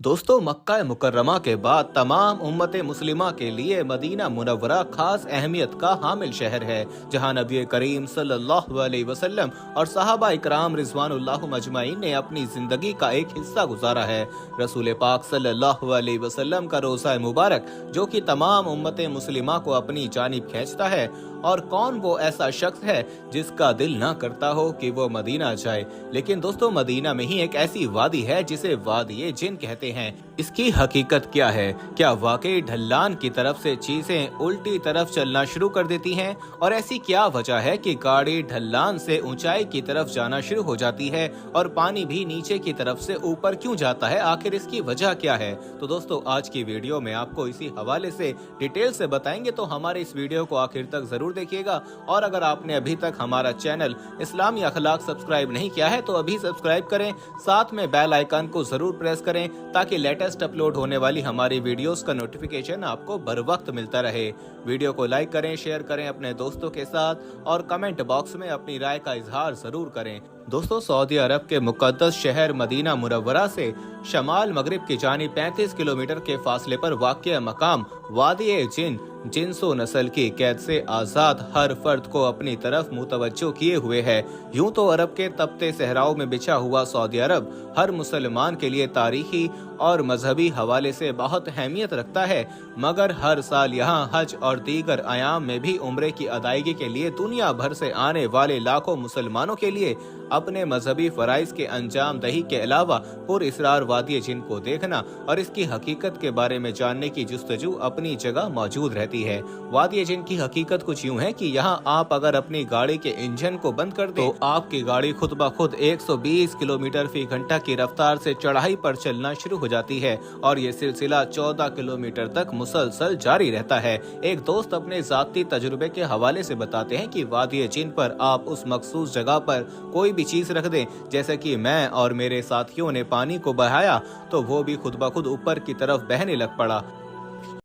दोस्तों, मक्का मुकर्रमा के बाद तमाम उम्मत मुस्लिमा के लिए मदीना मुनव्वरा खास अहमियत का हामिल शहर है, जहां नबी करीम सल्लल्लाहु अलैहि वसल्लम और सहाबा इकराम रिजवानुल्लाह मजमाइन ने अपनी जिंदगी का एक हिस्सा गुजारा है। रसूल पाक सल्लल्लाहु अलैहि वसल्लम का रोज़ा मुबारक जो कि तमाम उम्मत मुस्लिमा को अपनी जानिब खींचता है, और कौन वो ऐसा शख्स है जिसका दिल ना करता हो कि वो मदीना जाए। लेकिन दोस्तों, मदीना में ही एक ऐसी वादी है जिसे वादी जिन कहते हैं। इसकी हकीकत क्या है? क्या वाकई ढलान की तरफ से चीजें उल्टी तरफ चलना शुरू कर देती हैं? और ऐसी क्या वजह है कि गाड़ी ढलान से ऊंचाई की तरफ जाना शुरू हो जाती है और पानी भी नीचे की तरफ से ऊपर क्यों जाता है? आखिर इसकी वजह क्या है? तो दोस्तों, आज की वीडियो में आपको इसी हवाले से डिटेल से बताएंगे, तो हमारे इस वीडियो को आखिर तक जरूर देखिएगा। और अगर आपने अभी तक हमारा चैनल इस्लामी अखलाक सब्सक्राइब नहीं किया है तो अभी सब्सक्राइब करें, साथ में बेल आइकन को जरूर प्रेस करें ताकि लेटेस्ट अपलोड होने वाली हमारी वीडियोस का नोटिफिकेशन आपको बर वक्त मिलता रहे। वीडियो को लाइक करें, शेयर करें अपने दोस्तों के साथ और कमेंट बॉक्स में अपनी राय का इजहार जरूर करें। दोस्तों, सऊदी अरब के मुकद्दस शहर मदीना मुनव्वरा से शमाल मगरिब की जानिब 35 किलोमीटर के फासले पर वाक़िया मकाम वादी जिन जिन्सो नस्ल की कैद से आज़ाद हर फर्द को अपनी तरफ मुतवज्जो किए हुए है। यूं तो अरब के तपते सहराओं में बिछा हुआ सऊदी अरब हर मुसलमान के लिए तारीखी और मजहबी हवाले से बहुत अहमियत रखता है, मगर हर साल यहाँ हज और दीगर अयाम में भी उम्रे की अदायगी के लिए दुनिया भर से आने वाले लाखों मुसलमानों के लिए अपने मजहबी फराइज के अंजाम दही के अलावा पुरइसरार वादी जिन को देखना और इसकी हकीकत के बारे में जानने की जुस्तजू अपनी जगह मौजूद रहती है। वादी जिन की हकीकत कुछ यूं है कि यहाँ आप अगर अपनी गाड़ी के इंजन को बंद कर दें तो आपकी गाड़ी खुद ब खुद 120 किलोमीटर फी घंटा की रफ्तार से चढ़ाई पर चलना शुरू हो जाती है और ये सिलसिला 14 किलोमीटर तक मुसलसल जारी रहता है। एक दोस्त अपने जाती तजुर्बे के हवाले से बताते हैं कि वादी जिन पर आप उस मखसूस जगह पर कोई भी चीज रख दें, जैसे कि मैं और मेरे साथियों ने पानी को बहाया, तो वो भी खुद ब खुद ऊपर की तरफ बहने लग पड़ा।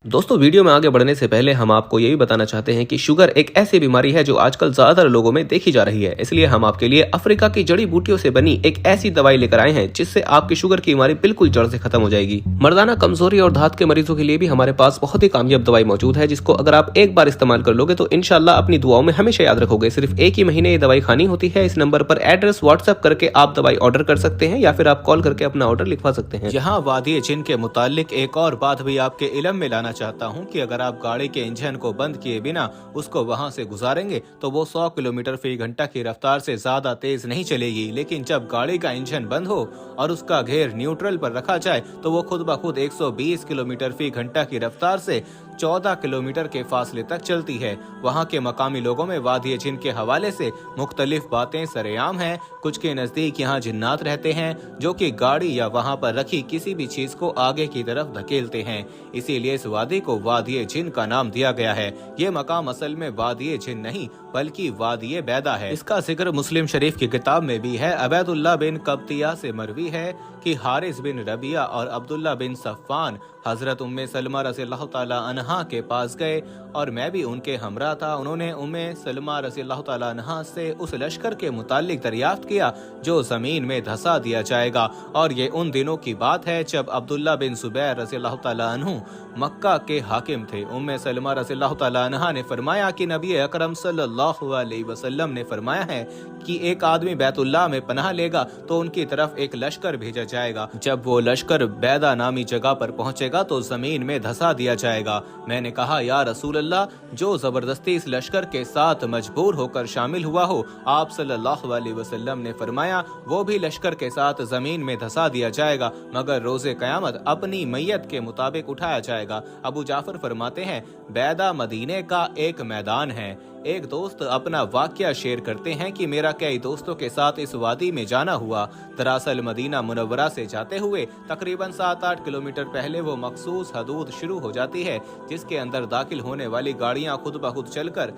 दोस्तों, वीडियो में आगे बढ़ने से पहले हम आपको ये भी बताना चाहते हैं कि शुगर एक ऐसी बीमारी है जो आजकल ज्यादातर लोगों में देखी जा रही है। इसलिए हम आपके लिए अफ्रीका की जड़ी बूटियों से बनी एक ऐसी दवाई लेकर आए हैं जिससे आपकी शुगर की बीमारी बिल्कुल जड़ से खत्म हो जाएगी। मर्दाना कमजोरी और धात के मरीजों के लिए भी हमारे पास बहुत ही कामयाब दवाई मौजूद है, जिसको अगर आप एक बार इस्तेमाल कर लोगे तो इंशाल्लाह अपनी दुआओं में हमेशा याद रखोगे। सिर्फ एक ही महीने ये दवाई खानी होती है। इस नंबर पर एड्रेस व्हाट्सएप करके आप दवाई ऑर्डर कर सकते हैं या फिर आप कॉल करके अपना ऑर्डर लिखवा सकते हैं। यहाँ वादी जिन के मुतालिक एक और बात भी आपके इल्म में लाना चाहता हूँ कि अगर आप गाड़ी के इंजन को बंद किए बिना उसको वहां से गुजारेंगे तो वो 100 किलोमीटर फी घंटा की रफ्तार से ज्यादा तेज नहीं चलेगी। लेकिन जब गाड़ी का इंजन बंद हो और उसका घेर न्यूट्रल पर रखा जाए तो वो खुद ब खुद 120 किलोमीटर फी घंटा की रफ्तार से 14 किलोमीटर के फासले तक चलती है। वहाँ के मकामी लोगों में वादी जिन के हवाले से मुख्तलिफ बातें सरेआम हैं। कुछ के नजदीक यहाँ जिन्नात रहते हैं जो कि गाड़ी या वहाँ पर रखी किसी भी चीज को आगे की तरफ धकेलते हैं, इसीलिए इस वादी को वादी जिन का नाम दिया गया है। ये मकाम असल में वादी जिन नहीं बल्कि वादी बैदा है। इसका जिक्र मुस्लिम शरीफ की किताब में भी है। अबैदुल्लाह बिन कब्तिया से मरवी है कि हारिस बिन रबिया और अब्दुल्ला बिन सफ़ान हजरत उम्मे सलमा रज़ियल्लाहु ताला अन्हा के पास गए और मैं भी उनके हमरा था। उन्होंने उम्मे सलमा रज़ियल्लाहु ताला अन्हा से उस लश्कर के मुतालिक दरियाफ्त किया जो जमीन में धंसा दिया जाएगा, और ये उन दिनों की बात है जब अब्दुल्ला बिन जुबैर रज़ियल्लाहु ताला अन्हु मक्का के हाकिम थे। उम्मे सलमा रज़ियल्लाहु ताला अन्हा ने फरमाया कि नबी अकरम सल्लल्लाहु अलैहि वसल्लम ने फरमाया है कि एक आदमी बैतुल्लाह में पनाह लेगा तो उनकी तरफ एक लश्कर भेजा जाएगा। जब वो लश्कर बैदा नामी जगह पर पहुंचेगा तो जमीन में धंसा दिया जाएगा। मैंने कहा, या रसूल अल्लाह, जो जबरदस्ती इस लश्कर के साथ मजबूर होकर शामिल हुआ हो? आप सल्लल्लाहु अलैहि वसल्लम ने फरमाया, वो भी लश्कर के साथ जमीन में धंसा दिया जाएगा, मगर रोजे कयामत अपनी मैयत के मुताबिक उठाया जाएगा। अबू जाफर फरमाते हैं, बैदा मदीने का एक मैदान है। एक दोस्त अपना वाकया शेयर करते हैं कि मेरा कई दोस्तों के साथ इस वादी में जाना हुआ। दरअसल मदीना मुनव्वरा से जाते हुए तकरीबन 7-8 किलोमीटर पहले वो मखसूस हदूद शुरू हो जाती है जिसके अंदर दाखिल होने वाली गाड़ियां खुद ब खुद चलकर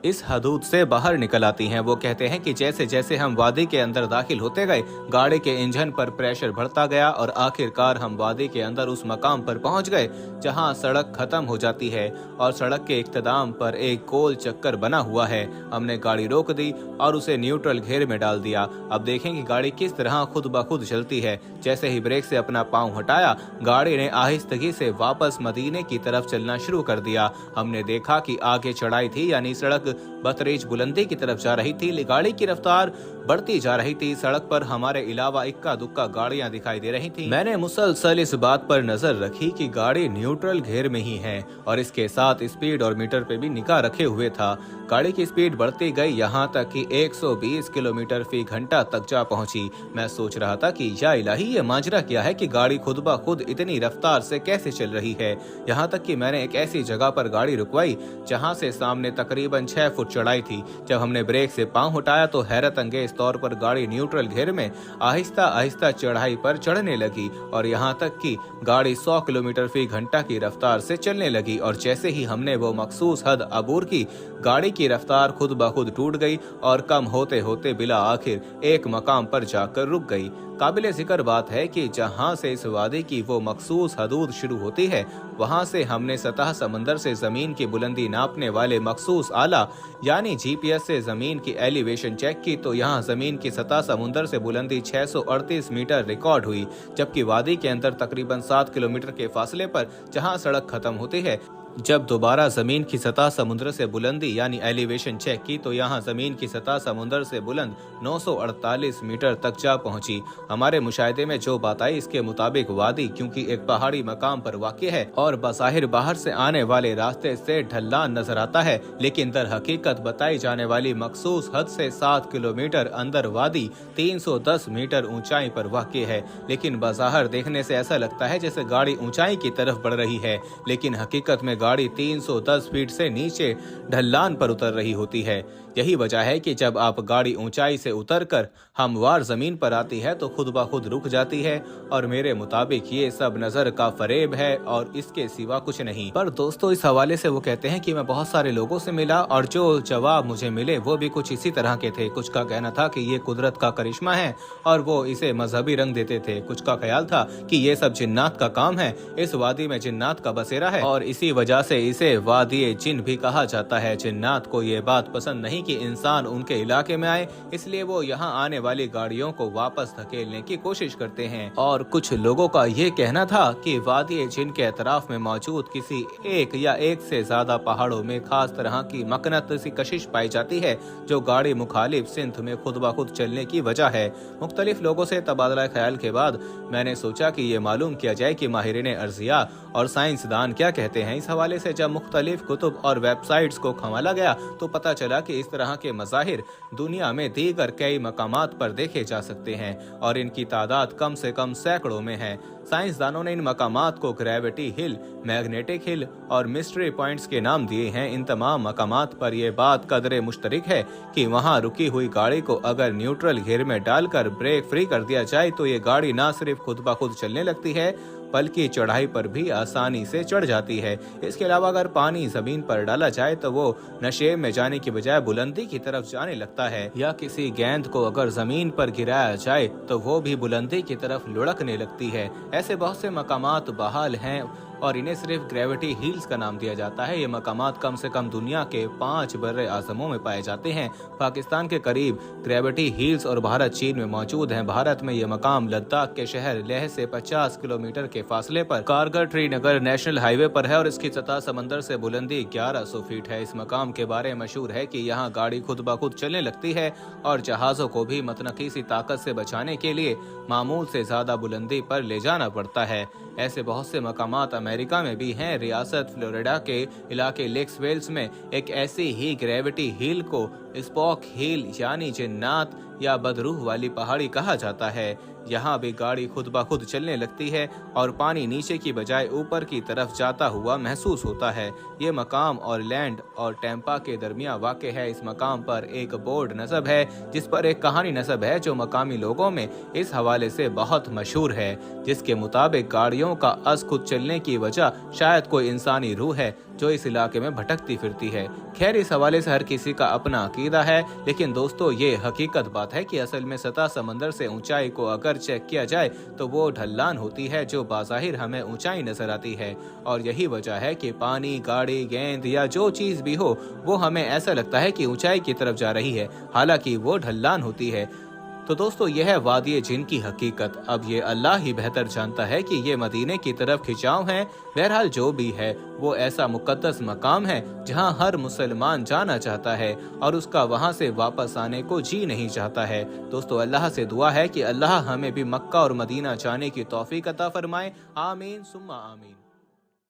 इस हदूद से बाहर निकल आती हैं। वो कहते हैं कि जैसे जैसे हम वादी के अंदर दाखिल होते गए, गाड़ी के इंजन पर प्रेशर बढ़ता गया और आखिरकार हम वादी के अंदर उस मकाम पर पहुंच गए जहां सड़क खत्म हो जाती है और सड़क के इख्तिताम पर एक गोल चक्कर बना हुआ है। हमने गाड़ी रोक दी और उसे न्यूट्रल घेर में डाल दिया। अब देखें कि गाड़ी किस तरह खुद ब खुद चलती है। जैसे ही ब्रेक से अपना पांव हटाया, गाड़ी ने आहिस्तगी से वापस मदीने की तरफ चलना शुरू कर दिया। हमने देखा कि आगे चढ़ाई थी, यानी सड़क बतरीज बुलंदी की तरफ जा रही थी। गाड़ी की रफ्तार बढ़ती जा रही थी। सड़क पर हमारे अलावा इक्का दुक्का गाड़ियां दिखाई दे रही थीं। मैंने मुसलसल इस बात पर नजर रखी कि गाड़ी न्यूट्रल घेर में ही है और इसके साथ स्पीड और मीटर पे भी निगाह रखे हुए था। गाड़ी की स्पीड बढ़ती गई, यहाँ तक कि 120 किलोमीटर फी घंटा तक जा पहुंची। मैं सोच रहा था कि या इलाही, ये माजरा क्या है कि गाड़ी खुद ब खुद इतनी रफ्तार से कैसे चल रही है। यहाँ तक कि मैंने एक ऐसी जगह पर गाड़ी रुकवाई जहाँ से सामने तकरीबन 6 फुट चढ़ाई थी। जब हमने ब्रेक से पांव उठाया तो हैरत अंगेज तौर पर गाड़ी न्यूट्रल घेर में आहिस्ता आहिस्ता चढ़ाई पर चढ़ने लगी और यहाँ तक कि गाड़ी 100 किलोमीटर फी घंटा की रफ्तार से चलने लगी। और जैसे ही हमने वो मखसूस हद अबूर की, गाड़ी की रफ्तार खुद ब खुद टूट गई और कम होते होते बिला आखिर एक मकाम पर जाकर रुक गई। काबिले जिक्र बात है कि जहां से इस वादी की वो मखसूस हदूद शुरू होती है, वहां से हमने सतह समंदर से जमीन की बुलंदी नापने वाले मखसूस आला यानी जीपीएस से जमीन की एलिवेशन चेक की तो यहाँ जमीन की सतह समुंदर से बुलंदी 638 मीटर रिकॉर्ड हुई, जबकि वादी के अंदर तकरीबन 7 किलोमीटर के फासले पर जहाँ सड़क खत्म होती है, जब दोबारा जमीन की सतह समुद्र से बुलंदी यानी एलिवेशन चेक की तो यहाँ जमीन की सतह समुद्र से बुलंद 948 मीटर तक जा पहुंची। हमारे मुशाहिदे में जो बात आई, इसके मुताबिक वादी क्योंकि एक पहाड़ी मकाम पर वाक़ है और बज़ाहिर बाहर से आने वाले रास्ते से ढलान नजर आता है, लेकिन दर हकीकत बताई जाने वाली मखसूस हद से 7 किलोमीटर अंदर वादी 310 मीटर ऊंचाई पर वाक़ है। लेकिन बज़ाहिर देखने से ऐसा लगता है जैसे गाड़ी ऊंचाई की तरफ बढ़ रही है, लेकिन हकीकत में गाड़ी 310 फीट से नीचे ढलान पर उतर रही होती है। यही वजह है कि जब आप गाड़ी ऊंचाई से उतरकर हमवार जमीन पर आती है तो खुद ब खुद रुक जाती है और मेरे मुताबिक ये सब नजर का फरेब है और इसके सिवा कुछ नहीं। पर दोस्तों, इस हवाले से वो कहते हैं कि मैं बहुत सारे लोगों से मिला और जो जवाब मुझे मिले वो भी कुछ इसी तरह के थे। कुछ का कहना था कि ये कुदरत का करिश्मा है और वो इसे मजहबी रंग देते थे। कुछ का ख्याल था कि ये सब जिन्नात का काम है, इस वादी में जिन्नात का बसेरा है और इसी वजह से इसे वादी जिन भी कहा जाता है। जिन्नात को ये बात पसंद नहीं कि इंसान उनके इलाके में आए, इसलिए वो यहाँ आने वाली गाड़ियों को वापस धकेलने की कोशिश करते हैं। और कुछ लोगों का ये कहना था कि वादी जिन के एतराफ में मौजूद किसी एक या एक से ज्यादा पहाड़ों में खास तरह की मकनतीसी कशिश पाई जाती है जो गाड़ी मुखालिफ सिंथ में खुद ब खुद चलने की वजह है। मुख्तलिफ लोगों से तबादला ख्याल के बाद मैंने सोचा कि ये मालूम किया जाए कि माहिरीन अर्जिया और साइंसदान क्या कहते हैं। इस हवाले से जब मुख्तलिफ कुतुब और वेबसाइट्स को खंगाला गया तो पता चला कि इस तरह के मज़ाहिर दुनिया में दीगर कई मकामात पर देखे जा सकते हैं और इनकी तादाद कम से कम सैकड़ों में है। साइंसदानों ने इन मकामात को ग्रेविटी हिल, मैग्नेटिक हिल और मिस्ट्री पॉइंट्स के नाम दिए हैं। इन तमाम मकामात पर यह बात कदरे मुश्तरिक है कि वहां रुकी हुई गाड़ी को अगर न्यूट्रल घेर में डालकर ब्रेक फ्री कर दिया जाए तो ये गाड़ी न सिर्फ खुद ब खुद चलने लगती है बल्कि चढ़ाई पर भी आसानी से चढ़ जाती है। इसके अलावा अगर पानी जमीन पर डाला जाए तो वो नशेब में जाने की बजाय बुलंदी की तरफ जाने लगता है, या किसी गेंद को अगर जमीन पर गिराया जाए तो वो भी बुलंदी की तरफ लुढ़कने लगती है। ऐसे बहुत से मकामात बहाल हैं और इन्हें सिर्फ ग्रेविटी हील्स का नाम दिया जाता है। ये मकामात कम से कम दुनिया के 5 बर्रे आज़मों में पाए जाते हैं। पाकिस्तान के करीब ग्रेविटी हील्स और भारत चीन में मौजूद हैं। भारत में ये मकाम लद्दाख के शहर लेह से 50 किलोमीटर के फासले पर कारगर श्रीनगर नेशनल हाईवे पर है और इसकी सतह समंदर से बुलंदी 1100 फीट है। इस मकाम के बारे में मशहूर है कि यहाँ गाड़ी खुद ब खुद चलने लगती है और जहाजों को भी मतनकीसी ताकत से बचाने के लिए मामूल से ज्यादा बुलंदी पर ले जाना पड़ता है। ऐसे बहुत से मकामात अमेरिका में भी हैं। रियासत फ्लोरिडा के इलाके लेक्स वेल्स में एक ऐसी ही ग्रेविटी हिल को स्पॉक हिल यानी जिन्नात या बदरूह वाली पहाड़ी कहा जाता है। यहाँ भी गाड़ी खुद ब खुद चलने लगती है और पानी नीचे की बजाय ऊपर की तरफ जाता हुआ महसूस होता है। ये मकाम और लैंड और टैंपा के दरमियान वाक़ है। इस मकाम पर एक बोर्ड नस्ब है जिस पर एक कहानी नस्ब है जो मकामी लोगों में इस हवाले से बहुत मशहूर है, जिसके मुताबिक गाड़ियों का अस खुद चलने की वजह शायद कोई इंसानी रूह है जो इस इलाके में भटकती फिरती है। खैर, इस हवाले से हर किसी का अपना अकीदा है, लेकिन दोस्तों ये हकीकत बात है कि असल में सतह समंदर से ऊंचाई को अगर चेक किया जाए तो वो ढलान होती है जो बाज़ाहिर हमें ऊंचाई नजर आती है। और यही वजह है कि पानी, गाड़ी, गेंद या जो चीज़ भी हो वो हमें ऐसा लगता है कि ऊंचाई की तरफ जा रही है, हालांकि वो ढलान होती है। तो दोस्तों यह है वादी जिन की हकीकत। अब ये अल्लाह ही बेहतर जानता है कि ये मदीने की तरफ खिंचाव है। बहरहाल जो भी है वो ऐसा मुकद्दस मकाम है जहां हर मुसलमान जाना चाहता है और उसका वहां से वापस आने को जी नहीं चाहता है। दोस्तों अल्लाह से दुआ है कि अल्लाह हमें भी मक्का और मदीना जाने की तौफीक अता फरमाए। आमीन सुम्मा आमीन।